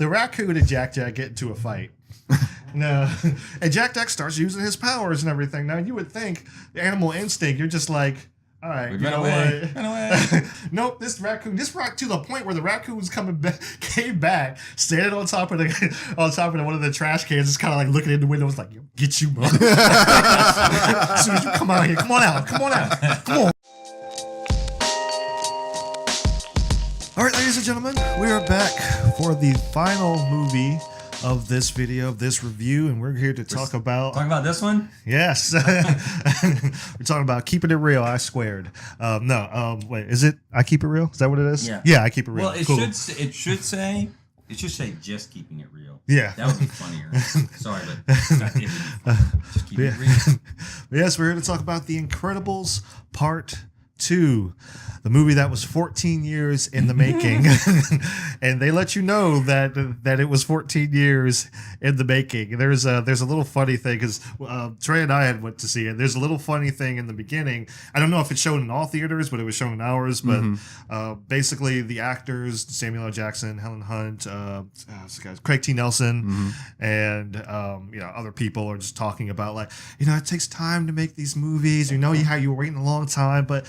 the raccoon and Jack get into a fight. No, and Jack starts using his powers and everything. Now you would think the animal instinct, you're just like, all right, you know what? Run away. Nope, this raccoon to the point where the raccoon's came back, standing on top of one of the trash cans, just kind of like looking in the window, was like, get you, bro. As soon as you come out here, come on out. Come on. All right, ladies and gentlemen, we are back for the final movie of this video, of this review, and we're here to talk about this one. Yes. We're talking about Keeping It Real, I Squared. Wait, is it I Keep It Real? Is that what it is? Yeah, I Keep It Real. Well, it should say Just Keeping It Real. Yeah. That would be funnier. Sorry, but Just Keeping It Real. Yes, we're here to talk about The Incredibles Part 2. The movie that was 14 years in the making. And they let you know that it was 14 years in the making. There's a little funny thing because Trey and I had went to see it. There's a little funny thing in the beginning. I don't know if it's shown in all theaters, but it was shown in ours. But basically the actors, Samuel L. Jackson, Helen Hunt, Craig T. Nelson, and other people are just talking about like, it takes time to make these movies. How you were waiting a long time, but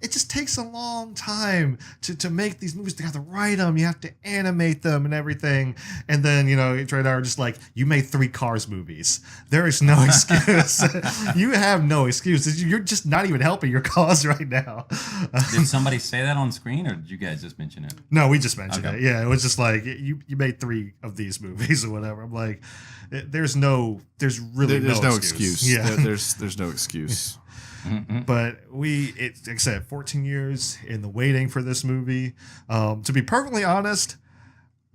it just takes a long time to make these movies. You have to write them, you have to animate them and everything. And then, Trey and I are just like, you made 3 Cars movies. There is no excuse. You have no excuse. You're just not even helping your cause right now. Did somebody say that on screen or did you guys just mention it? No, we just mentioned it. Yeah, it was just like, you made 3 of these movies or whatever. I'm like, there's no excuse. Yeah. There's no excuse. But like I said, 14 years in the waiting for this movie. To be perfectly honest,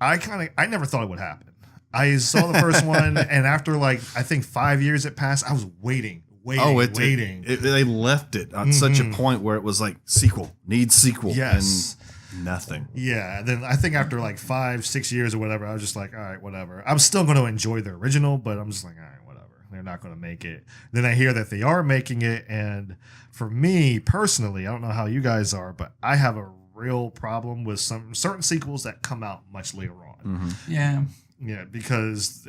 I never thought it would happen. I saw the first one, and after I think 5 years had passed, I was waiting. They left it at such a point where it was like needs sequel. Yes. And nothing. Yeah. Then I think after 5-6 years or whatever, I was just like, all right, whatever. I'm still going to enjoy the original, but I'm just like, all right. They're not going to make it. Then I hear that they are making it. And for me personally, I don't know how you guys are, but I have a real problem with some certain sequels that come out much later on. Mm-hmm. Yeah. Yeah. Because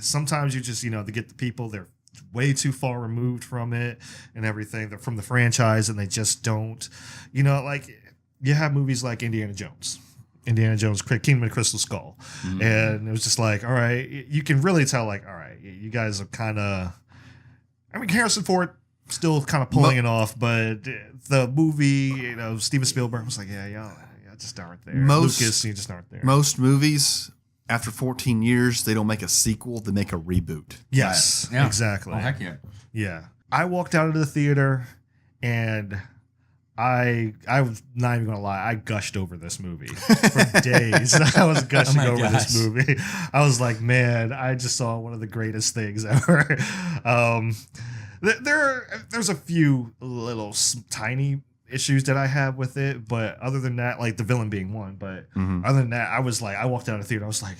sometimes you just, to get the people, they're way too far removed from it and everything. They're from the franchise and they just don't, you have movies like Indiana Jones, Kingdom of the Crystal Skull. Mm-hmm. And it was just like, all right, you can really tell, all right, you guys are kind of, Harrison Ford still kind of pulling it off, but the movie, Steven Spielberg was like, y'all just aren't there. Lucas, you just aren't there. Most movies, after 14 years, they don't make a sequel, they make a reboot. Yes, yeah. Exactly. Oh, heck yeah. Yeah. I walked out of the theater and I was not even gonna lie, I gushed over this movie for days. I was gushing over this movie. I was like, man, I just saw one of the greatest things ever. There's a few little tiny issues that I have with it, but other than that, like the villain being one, but other than that, I walked out of the theater, I was like,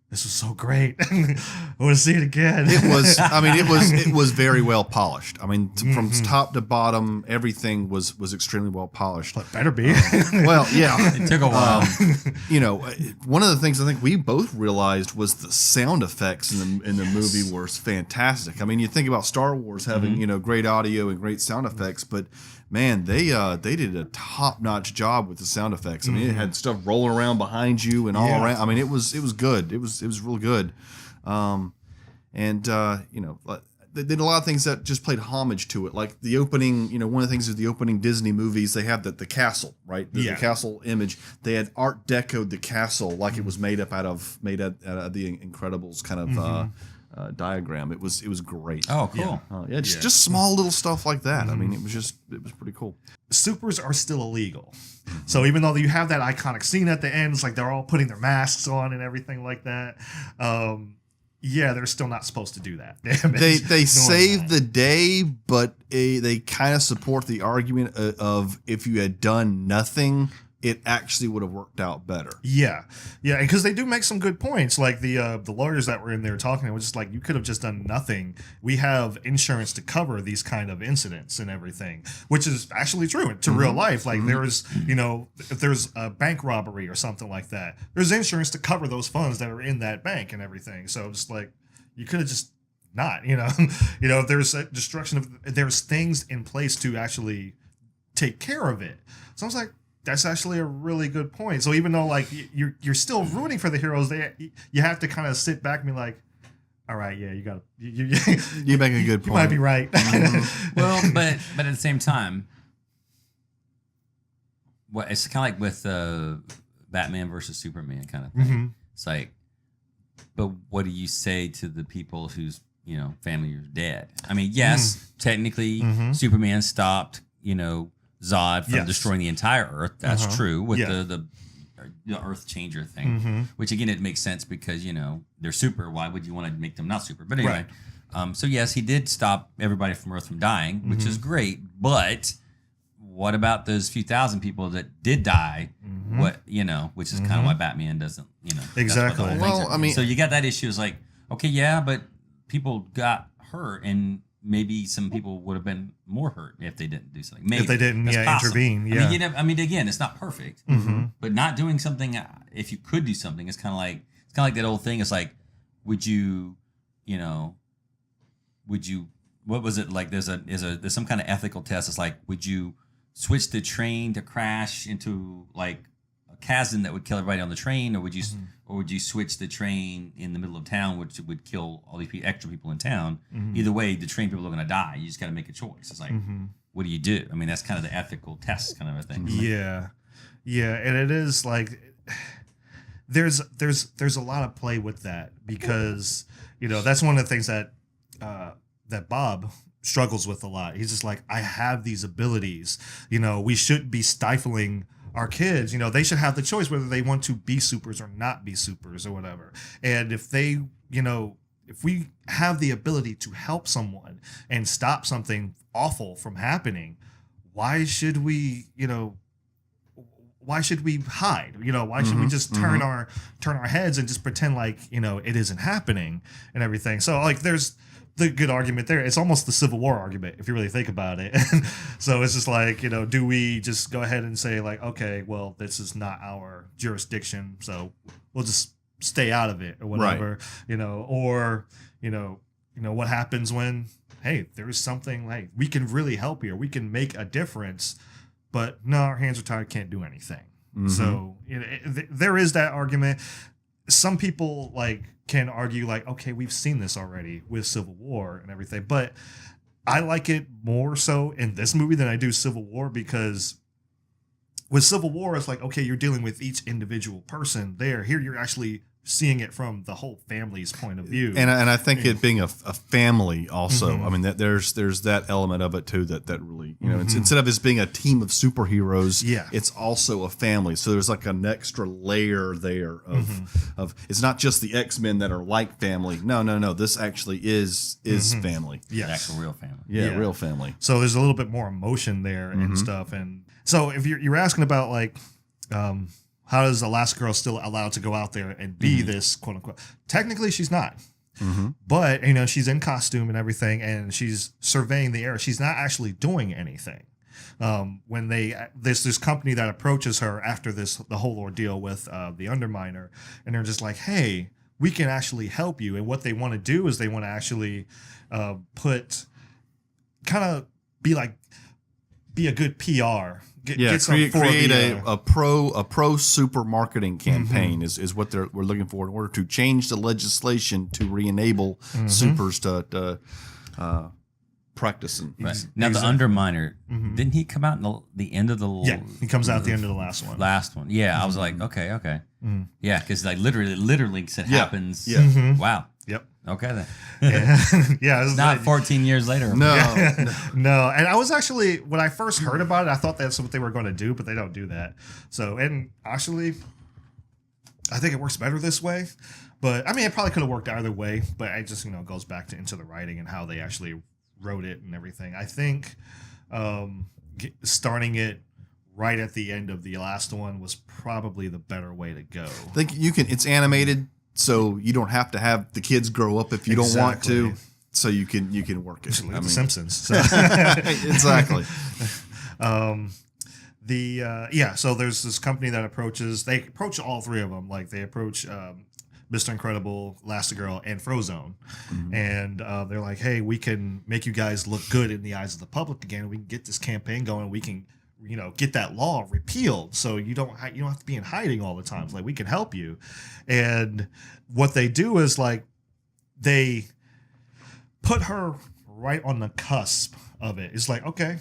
this was so great. I want to see it again. It was very well polished. From top to bottom, everything was extremely well polished. But better be. Well, yeah. It took a while. One of the things I think we both realized was the sound effects in the movie were fantastic. You think about Star Wars having, great audio and great sound effects, but man, they did a top-notch job with the sound effects. It had stuff rolling around behind you and all around. It was good. It was real good. They did a lot of things that just played homage to it. Like the opening, one of the things is the opening Disney movies, they have the castle, right? The castle image. They had Art Deco'd the castle like it was made out of the Incredibles kind of diagram. It was great. Oh, cool. Just small little stuff like that. It was pretty cool. Supers are still illegal. So even though you have that iconic scene at the end, it's like they're all putting their masks on and everything like that. They're still not supposed to do that. They save the day, but they kind of support the argument of if you had done nothing, it actually would have worked out better. Yeah, because they do make some good points. Like the lawyers that were in there talking, it was just like, you could have just done nothing. We have insurance to cover these kind of incidents and everything, which is actually true to real life. Like there is, if there's a bank robbery or something like that, there's insurance to cover those funds that are in that bank and everything. So just like, you could have just not, if there's a destruction of, there's things in place to actually take care of it. So I was like, that's actually a really good point. So even though like you're still rooting for the heroes, you have to kind of sit back and be like, all right, yeah, you got you make a good point. You might be right. Well, but at the same time, it's kind of like with Batman versus Superman kind of thing. Mm-hmm. It's like, but what do you say to the people whose family is dead? I mean, yes, technically, Superman stopped Zod from destroying the entire Earth. That's true with the Earth Changer thing, which again, it makes sense because they're super. Why would you want to make them not super? But anyway, so yes, he did stop everybody from Earth from dying, which is great. But what about those few thousand people that did die? What which is kind of why Batman doesn't exactly. Well, I mean, so you got that issue. Is like, okay, yeah, but people got hurt and. Maybe some people would have been more hurt if they didn't do something. Maybe if they didn't, intervene. Yeah. I mean, again, it's not perfect, but not doing something. If you could do something, it's kind of like that old thing. It's like, would you, what was it like? There's some kind of ethical test. It's like, would you switch the train to crash into like a chasm that would kill everybody on the train, or would you switch the train in the middle of town, which would kill all these extra people in town? Either way, the train people are going to die. You just got to make a choice. It's like, what do you do? I mean, that's kind of the ethical test kind of a thing. Yeah, and it is like there's a lot of play with that because that's one of the things that that Bob struggles with a lot. He's just like, I have these abilities. We shouldn't be stifling our kids. They should have the choice whether they want to be supers or not be supers or whatever. And if they, if we have the ability to help someone and stop something awful from happening, why should we, why should we hide? Why should we just turn our heads and just pretend like, it isn't happening and everything? So like there's the good argument there. It's almost the Civil War argument if you really think about it. So it's just like, do we just go ahead and say like, okay, well, this is not our jurisdiction, so we'll just stay out of it or whatever, or what happens when, hey, there's something like we can really help here, we can make a difference, but no, our hands are tied, can't do anything. So there is that argument. Some people like can argue like, okay, we've seen this already with Civil War and everything, but I like it more so in this movie than I do Civil War, because with Civil War, it's like, okay, you're dealing with each individual person there. Here, you're actually seeing it from the whole family's point of view. And I think it being a family also, I mean, that there's that element of it too that really, instead of it being a team of superheroes, it's also a family. So there's like an extra layer there of it's not just the X-Men that are like family. No. This actually is family. Yeah, actual real family. Yeah, real family. So there's a little bit more emotion there and stuff. And so if you're asking about like, how is Elastigirl still allowed to go out there and be this quote unquote? Technically, she's not. But she's in costume and everything, and she's surveying the area. She's not actually doing anything. When there's this company that approaches her after the whole ordeal with the Underminer, and they're just like, hey, we can actually help you. And what they want to do is they want to actually be a good PR. Create a pro super marketing campaign is what we're looking for in order to change the legislation to re-enable supers to practicing. Right. Now the Underminer, didn't he come out in the end of the? Yeah, he comes out at the end of the last one. Yeah, I was like, okay. Yeah, because like literally it happens. Yeah. Wow. Yep. Okay then. Yeah. It's not 14 years later. No. No. And I was actually, when I first heard about it, I thought that's what they were going to do, but they don't do that. So, and actually, I think it works better this way. But I mean, it probably could have worked either way. But it just goes back into the writing and how they actually wrote it and everything. I think starting it right at the end of the last one was probably the better way to go. I think you can. It's animated, so you don't have to have the kids grow up if you don't want to. So you can work it. The Simpsons. So. Exactly. So there's this company that they approach all three of them. Like they approach Mr. Incredible, Elastigirl, and Frozone. Mm-hmm. And they're like, hey, we can make you guys look good in the eyes of the public again. We can get this campaign going. We can, get that law repealed so you don't have to be in hiding all the time. Like, we can help you. And what they do is, like, they put her right on the cusp of it. It's like, okay,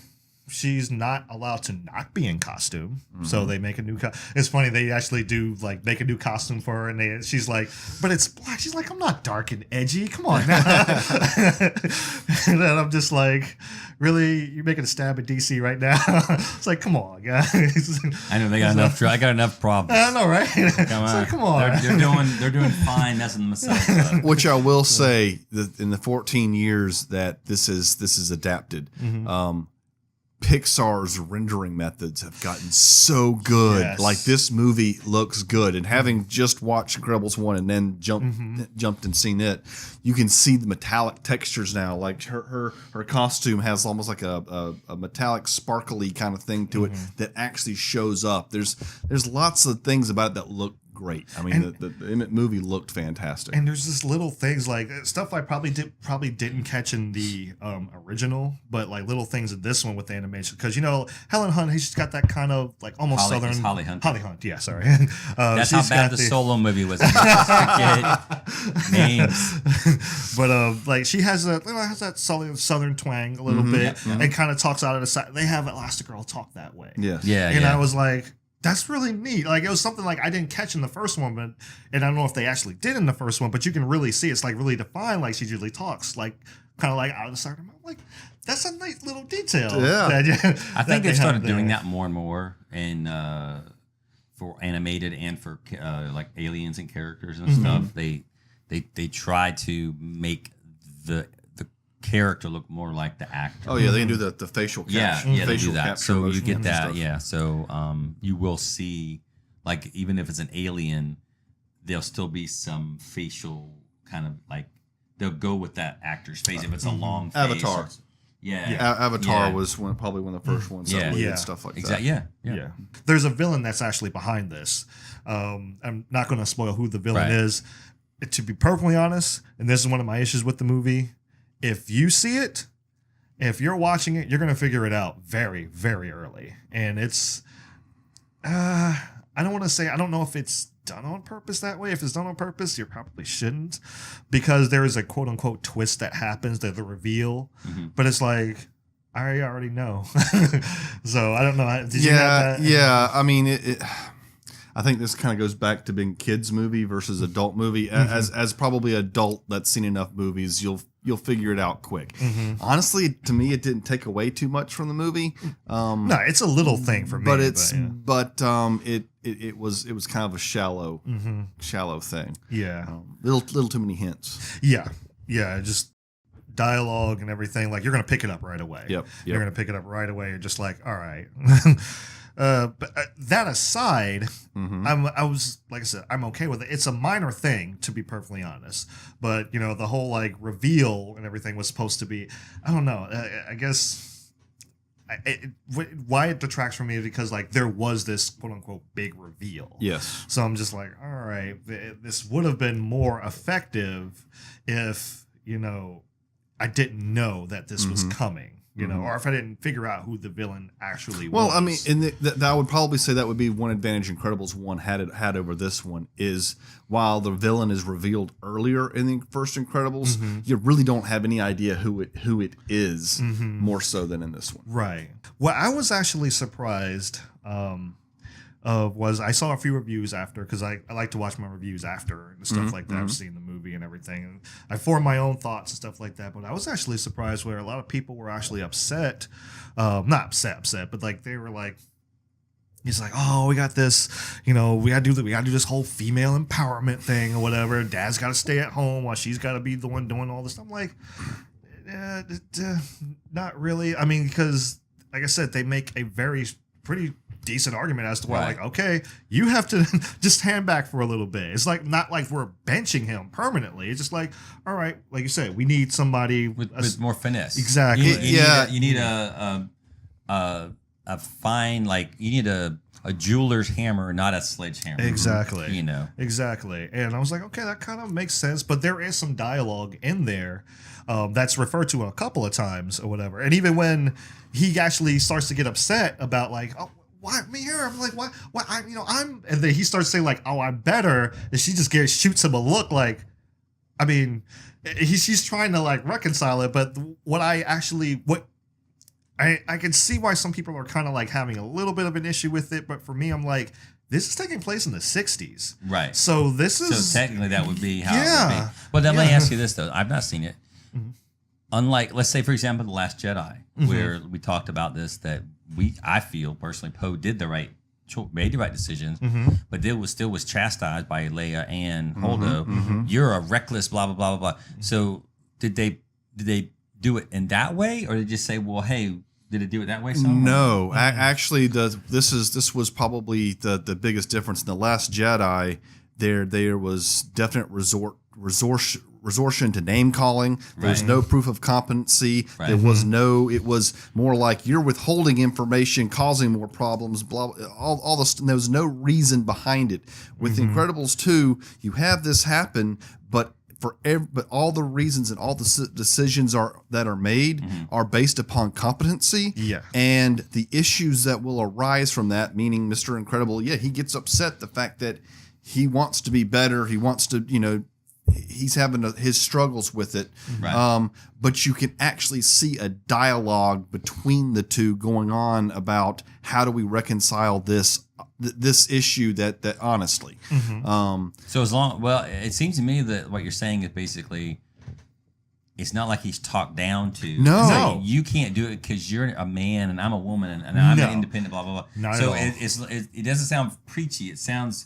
she's not allowed to not be in costume. Mm-hmm. So they make a new it's funny, they actually do like make a new costume for her, and she's like, but it's black. She's like, I'm not dark and edgy, come on now. And then I'm just like, really, you're making a stab at DC right now? It's like, come on, guys. I know they got enough. I got enough problems. I know, right? Come on. Like, come on. They're doing fine messing themselves up. Which I will say that in the 14 years that this is adapted, mm-hmm. Pixar's rendering methods have gotten so good. Yes. Like, this movie looks good, and having just watched Incredibles 1 and then jumped and seen it, you can see the metallic textures now. Like her costume has almost like a metallic sparkly kind of thing to it that actually shows up. There's lots of things about it that look great. I mean, the movie looked fantastic. And there's just little things like stuff I probably didn't catch in the original, but like little things in this one with the animation, because Helen Hunt, she's got that kind of like almost southern Holly Hunt. Holly Hunt, yeah, sorry. That's how bad the Solo movie was. Names, but like she has that southern twang a little bit, and kind of talks out of the side. They have Elastigirl talk that way. Yeah. And I was like, that's really neat. Like, it was something like I didn't catch in the first one, and I don't know if they actually did in the first one, but you can really see it's like really defined. Like, she usually talks like kind of like out of the side of her mouth. Like, that's a nice little detail. Yeah, I think they started doing that more and more in for animated and for like aliens and characters and stuff. They try to make the character look more like the actor. Oh yeah, they can do the facial capture. Yeah, they do that. So you get that. Yeah, so you will see, like, even if it's an alien, there'll still be some facial kind of like they'll go with that actor's face if it's a long face. Avatar. Avatar was probably one of the first ones that did stuff like that. Yeah. There's a villain that's actually behind this. I'm not going to spoil who the villain is. To be perfectly honest, and this is one of my issues with the movie, if you see it, if you're watching it, you're going to figure it out very, very early. And it's, I don't want to say, I don't know if it's done on purpose that way. If it's done on purpose, you probably shouldn't, because there is a quote unquote twist that happens, the reveal. But it's like, I already know. So I don't know. Did you have that? Yeah. I mean, I think this kind of goes back to being kids movie versus adult movie. As probably adult that's seen enough movies, you'll figure it out quick. Honestly, to me, it didn't take away too much from the movie. No, it's a little thing for me. But it was kind of a shallow thing. Yeah, little too many hints. Yeah, just dialogue and everything. Like, you're gonna pick it up right away. Yep. You're gonna pick it up right away. You're just like, all right. But that aside, I was, like I said, I'm okay with it. It's a minor thing, to be perfectly honest. But, the whole like reveal and everything was supposed to be, I don't know. I guess why it detracts from me is because like there was this quote unquote big reveal. Yes. So I'm just like, all right, this would have been more effective if, I didn't know that this was coming. Or if I didn't figure out who the villain actually was. Well, I mean, I would probably say that would be one advantage Incredibles 1 had over this one, is while the villain is revealed earlier in the first Incredibles, you really don't have any idea who it is, more so than in this one. Right. What I was actually surprised was I saw a few reviews after, because I like to watch my reviews after and stuff like that. I've seen the movie and everything, and I form my own thoughts and stuff like that. But I was actually surprised where a lot of people were actually upset, not upset, but like they were like, it's like, oh, we got this, we gotta do this whole female empowerment thing or whatever. Dad's got to stay at home while she's got to be the one doing all this. I'm like, not really. I mean, because like I said, they make a pretty decent argument as to why, Right. like, okay, you have to just hand back for a little bit. It's like not like we're benching him permanently. It's just like, all right, like you said, we need somebody with more finesse. Exactly. You need a fine, like you need a jeweler's hammer, not a sledgehammer. Exactly. You know. Exactly. And I was like, okay, that kind of makes sense. But there is some dialogue in there that's referred to a couple of times or whatever. And even when he actually starts to get upset about like, oh, why me here? I'm like, why? I'm. And then he starts saying like, oh, I'm better. And she just shoots him a look like, I mean, she's trying to like reconcile it. But I can see why some people are kind of like having a little bit of an issue with it, but for me, I'm like, this is taking place in the 60s. Right. So this is... So technically that would be how it would be. But then let me ask you this, though. I've not seen it. Mm-hmm. Unlike, let's say, for example, The Last Jedi, where we talked about this, that I feel personally Poe did made the right decisions, but still was chastised by Leia and Holdo. You're a reckless blah, blah, blah, blah, blah. So did they do it in that way, or did they just say, well, hey, did it do it that way? No, actually, this was probably the biggest difference in The Last Jedi. There was definite resortion to name calling. There was no proof of competency. Right. There was no. It was more like you're withholding information, causing more problems. Blah. All this. There was no reason behind it. With Incredibles 2, you have this happen, but all the reasons and all the decisions that are made are based upon competency. Yeah. And the issues that will arise from that, meaning Mr. Incredible, he gets upset the fact that he wants to be better. He wants to, he's having his struggles with it. Right. But you can actually see a dialogue between the two going on about how do we reconcile this issue that honestly. So it seems to me that what you're saying is basically, it's not like he's talked down to. No. Say, you can't do it because you're a man and I'm a woman and I'm an independent, blah, blah, blah. Not so at all. it doesn't sound preachy. It sounds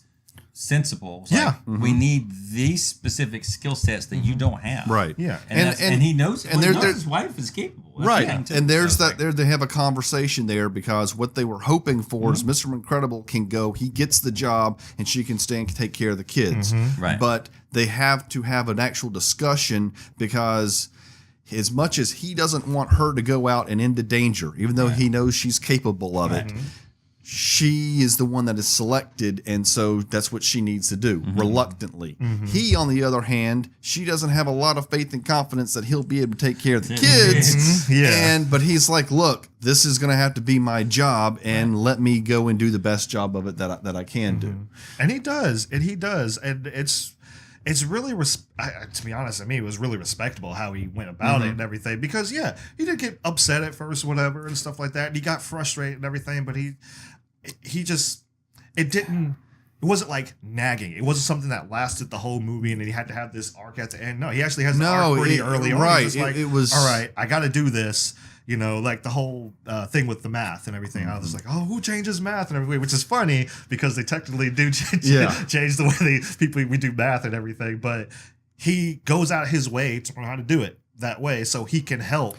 sensible. It's Yeah. like, we need these specific skill sets that you don't have. Right. Yeah. And he knows it. and Well, he there- knows his wife is capable. That's Right. the thing, too. And there's So, that there they have a conversation there because what they were hoping for is Mr. Incredible can go, he gets the job and she can stay and take care of the kids. Right. But they have to have an actual discussion because as much as he doesn't want her to go out and into danger, even though he knows she's capable of it, she is the one that is selected, and so that's what she needs to do, reluctantly. He, on the other hand, she doesn't have a lot of faith and confidence that he'll be able to take care of the kids. But he's like, look, this is going to have to be my job, and let me go and do the best job of it that I can do. And he does. And it's really, to be honest, to me, it was really respectable how he went about it and everything. Because, he did get upset at first, whatever, and stuff like that. And he got frustrated and everything, but it wasn't like nagging. It wasn't something that lasted the whole movie and then he had to have this arc at the end. No, he actually has the arc pretty early on. Right. He's just like, it was, all right, I got to do this. Like the whole thing with the math and everything. I was like, oh, who changes math and everything? Which is funny because they technically do change the way we do math and everything. But he goes out his way to learn how to do it that way so he can help,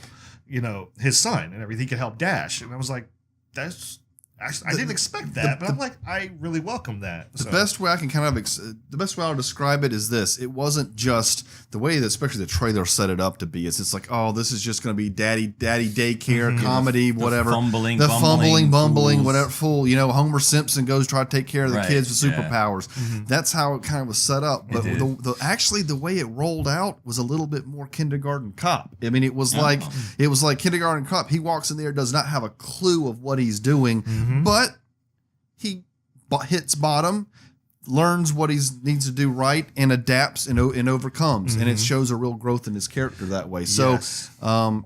his son and everything. He can help Dash. And I was like, I didn't expect that, but I'm like, I really welcome that. The best way I can the best way I'll describe it is this. It wasn't just the way that, especially the trailer set it up to be. It's like, oh, this is just going to be daddy daycare comedy, whatever. Bumbling, whatever. Fool, Homer Simpson goes try to take care of the kids with superpowers. That's how it kind of was set up. But actually, the way it rolled out was a little bit more Kindergarten Cop. I mean, it was like Kindergarten Cop. He walks in there, does not have a clue of what he's doing. But he hits bottom, learns what he needs to do right, and adapts and overcomes. And it shows a real growth in his character that way. So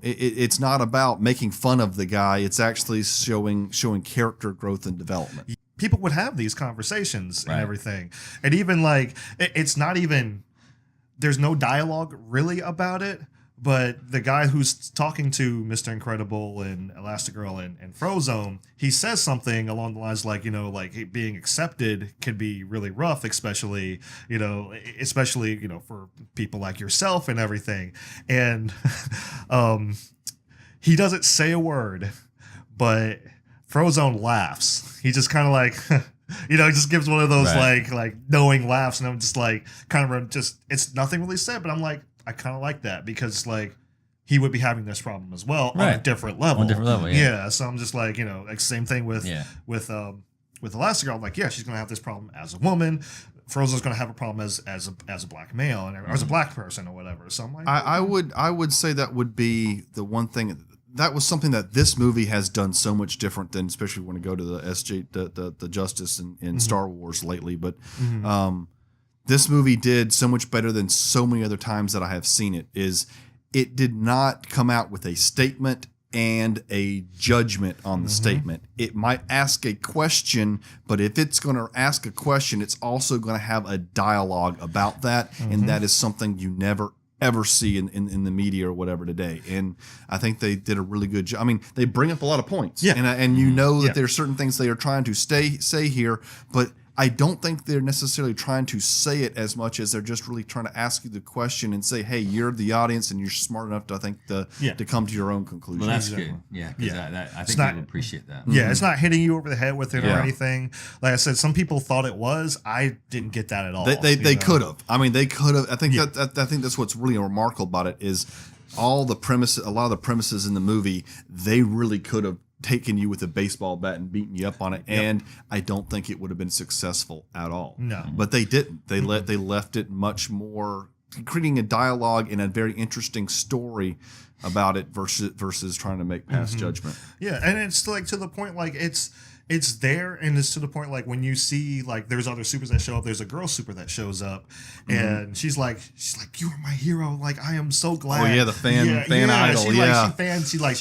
it's not about making fun of the guy. It's actually showing character growth and development. People would have these conversations and everything. And even like, it's not even, there's no dialogue really about it. But the guy who's talking to Mr. Incredible and Elastigirl and Frozone, he says something along the lines like, like being accepted can be really rough, especially for people like yourself and everything. And he doesn't say a word, but Frozone laughs. He just kind of like, just gives one of those like knowing laughs, and I'm just like kind of just it's nothing really said, but I'm like I kind of like that because like he would be having this problem as well on a different level. On a different level, yeah. So I'm just like like same thing with Elastigirl. I'm like she's gonna have this problem as a woman. Frozo's going to have a problem as a black male and as a black person or whatever. So I'm like, I would say that would be the one thing that was something that this movie has done so much different than, especially when we go to the the Justice in Star Wars lately. But this movie did so much better than so many other times that I have seen it. Is it did not come out with a statement and a judgment on the statement. It might ask a question, but if it's going to ask a question, it's also going to have a dialogue about that, and that is something you never ever see in the media or whatever today. And I think they did a really good job. I mean, they bring up a lot of points, and you know that there are certain things they are trying to say here, but I don't think they're necessarily trying to say it as much as they're just really trying to ask you the question and say, hey, you're the audience and you're smart enough to, I think, to come to your own conclusion. Well, that's good. Yeah, because I think people appreciate that. Yeah, it's not hitting you over the head with it or anything. Like I said, some people thought it was. I didn't get that at all. They could have. I mean, they could have. I think I think that's what's really remarkable about it is a lot of the premises in the movie, they really could have taken you with a baseball bat and beaten you up on it, and I don't think it would have been successful at all. No, but they didn't. They left it much more, creating a dialogue and a very interesting story about it versus trying to make past judgment. Yeah, and it's like to the point like it's there, and it's to the point like when you see like there's other supers that show up. There's a girl super that shows up, and she's like you are my hero. Like I am so glad. Oh yeah, the fan idol. She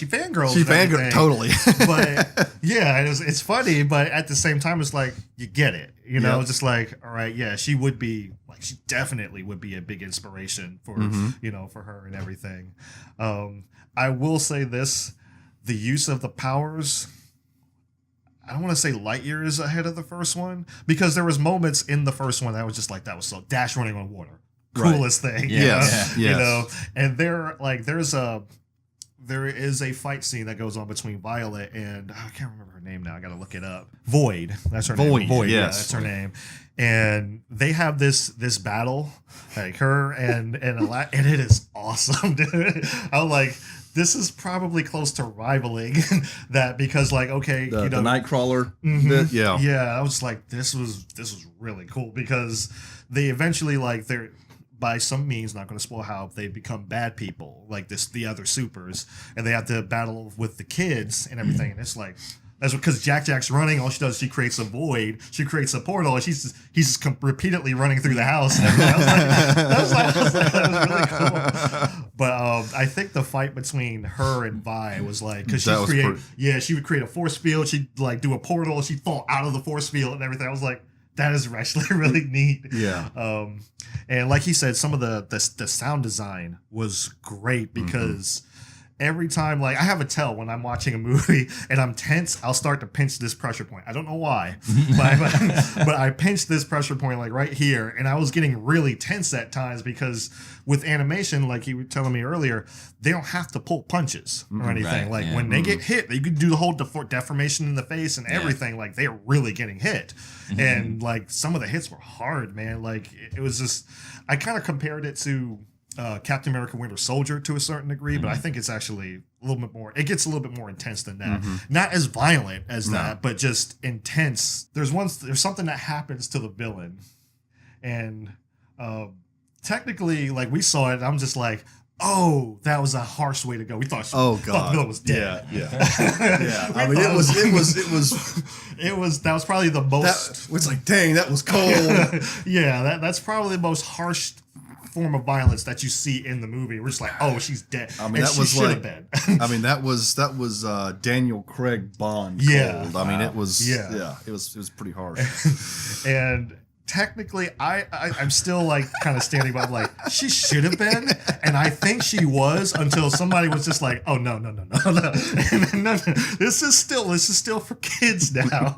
fangirls. She fangirls totally. But yeah, it's funny, but at the same time, it's like you get it. Just like all right, yeah, she would be like she definitely would be a big inspiration for for her and everything. I will say this: the use of the powers, I don't want to say light years ahead of the first one, because there was moments in the first one that was just like that was so Dash running on water, coolest thing. Yes. And there is a fight scene that goes on between Violet and I can't remember her name now. I got to look it up. Void. That's her name. Void. Yes. Yeah, that's her name. And they have this battle, like her and it is awesome, dude. I'm like, this is probably close to rivaling that because like, okay, the Nightcrawler. I was like, this was really cool because they eventually like they're by some means, not going to spoil how, they become bad people like the other supers, and they have to battle with the kids and everything. And it's like, that's because Jack's running. All she does is she creates a void. She creates a portal, and he's just repeatedly running through the house. And that was really cool. But I think the fight between her and Vi was like, because she would create a force field. She'd like do a portal. She'd fall out of the force field and everything. I was like, that is actually really neat. Yeah. And like he said, some of the sound design was great because every time, like I have a tell when I'm watching a movie and I'm tense, I'll start to pinch this pressure point. I don't know why, but I pinched this pressure point like right here, and I was getting really tense at times because with animation, like you were telling me earlier, they don't have to pull punches or anything. When they get hit, they could do the whole deformation in the face and everything. Like they're really getting hit, and like some of the hits were hard, man. Like it was just, I kind of compared it to Captain America Winter Soldier to a certain degree, but I think it's actually a little bit more, it gets a little bit more intense than that. Not as violent as that, but just intense. There's something that happens to the villain, and technically, like we saw it, and I'm just like, oh, that was a harsh way to go. We thought the villain was dead. Yeah. I mean, it was that was probably the most. It's like, dang, that was cold. That's probably the most harsh form of violence that you see in the movie. We're just like, oh, she's dead. I mean, that was like, I mean, that was Daniel Craig Bond. Cold. I mean, it was it was pretty harsh. And technically, I'm still like kind of standing by, like, she should have been, and I think she was until somebody was just like, oh no, and then, no. This is still for kids now.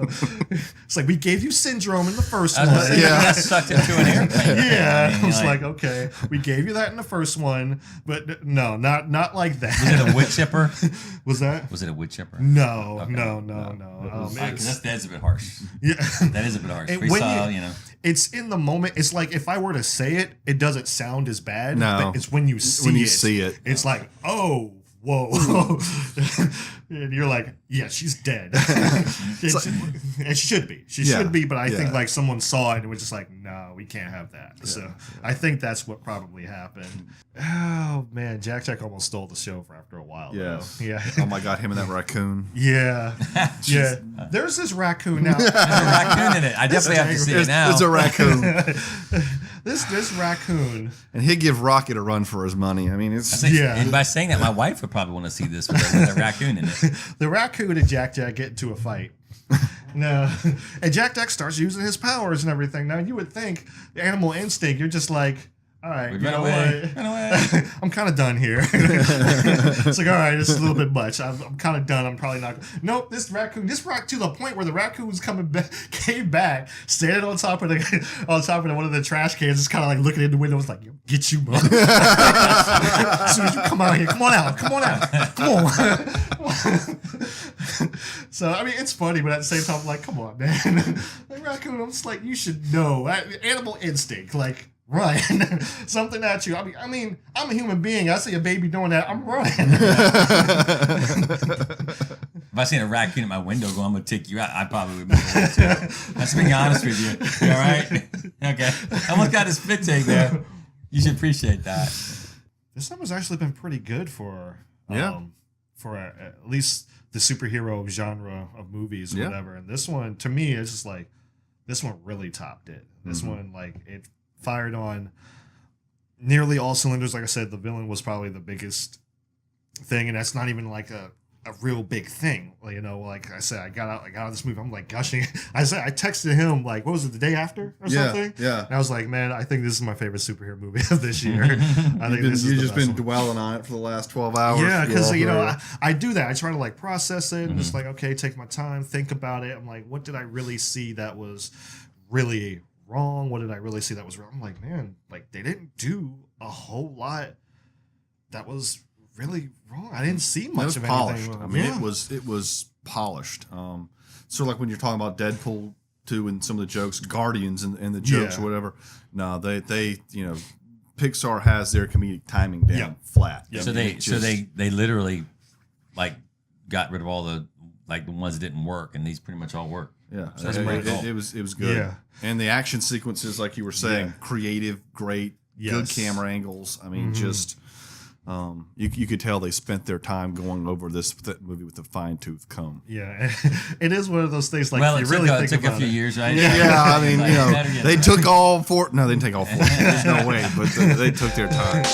It's like, we gave you Syndrome in the first one. Yeah, sucked into an airplane. Yeah, I was like, okay, we gave you that in the first one, but no, not like that. Was it a wood chipper? Was that? Was it a wood chipper? No, Okay. no. That's a bit harsh. Yeah, That is a bit harsh. And Freestyle, it's in the moment. It's like if I were to say it, it doesn't sound as bad. No. But it's when you see it. it. It's like, oh, whoa. And you're like, yeah, she's dead. It should be. She should be, but I think like someone saw it and was just like, no, we can't have that. So I think that's what probably happened. Oh man, Jack almost stole the show for after a while. Yes. Though. Yeah. Oh my God, him and that raccoon. Yeah. Yeah. There's this raccoon now. There's a raccoon in it. I definitely have to see it now. It's a raccoon. This raccoon. And he'd give Rocket a run for his money. I mean, it's And by saying that, my wife would probably want to see this with a raccoon in it. The raccoon and Jack get into a fight. No. And Jack starts using his powers and everything. Now, you would think the animal instinct, you're just like, all right, you know what? I'm kind of done here. It's like, all right, this is a little bit much. I'm kind of done. I'm probably not. Nope, this raccoon to the point where the raccoon was came back, standing on top of one of the trash cans, just kind of like looking in the window, was like, yo, get you, bro. As soon as you come out here, come on out. Come on. So, I mean, it's funny, but at the same time, I'm like, come on, man. Like, raccoon, I'm just like, you should know. Animal instinct, like, run. Something at you. I mean, I'm a human being. I see a baby doing that, I'm running. If I seen a raccoon at my window go, I'm going to take you out, I probably would move away too. Let's be honest with you. You all right? Okay. I almost got a spit take there. You should appreciate that. This summer's actually been pretty good for at least the superhero genre of movies or whatever. And this one, to me, it's just like, this one really topped it. This one, like, it fired on nearly all cylinders. Like I said, the villain was probably the biggest thing, and that's not even like a real big thing. You know, like I said, I got out of this movie, I'm like gushing. I texted him, like, what was it, the day after or something? Yeah. And I was like, man, I think this is my favorite superhero movie of this year. I think you've just been dwelling on it for the last 12 hours. Yeah, because I do that. I try to like process it and just like, okay, take my time, think about it. I'm like, what did I really see that was really wrong? What did I really see that was wrong? I'm like, man, like they didn't do a whole lot that was really wrong. I didn't see much of polished. anything. I mean, it was polished. Sort of like when you're talking about Deadpool 2 and some of the jokes, Guardians and the jokes or whatever. No, they Pixar has their comedic timing down flat. So they literally like got rid of all the ones that didn't work, and these pretty much all work. Yeah, so that's pretty cool. It was good. Yeah. And the action sequences, like you were saying, creative, great, good camera angles. I mean, just you could tell they spent their time going over this movie with a fine tooth comb. Yeah, it is one of those things. Like, well, you really think it took about a few years, right? Yeah, I mean, they took all four. No, they didn't take all four. There's no way, but they took their time.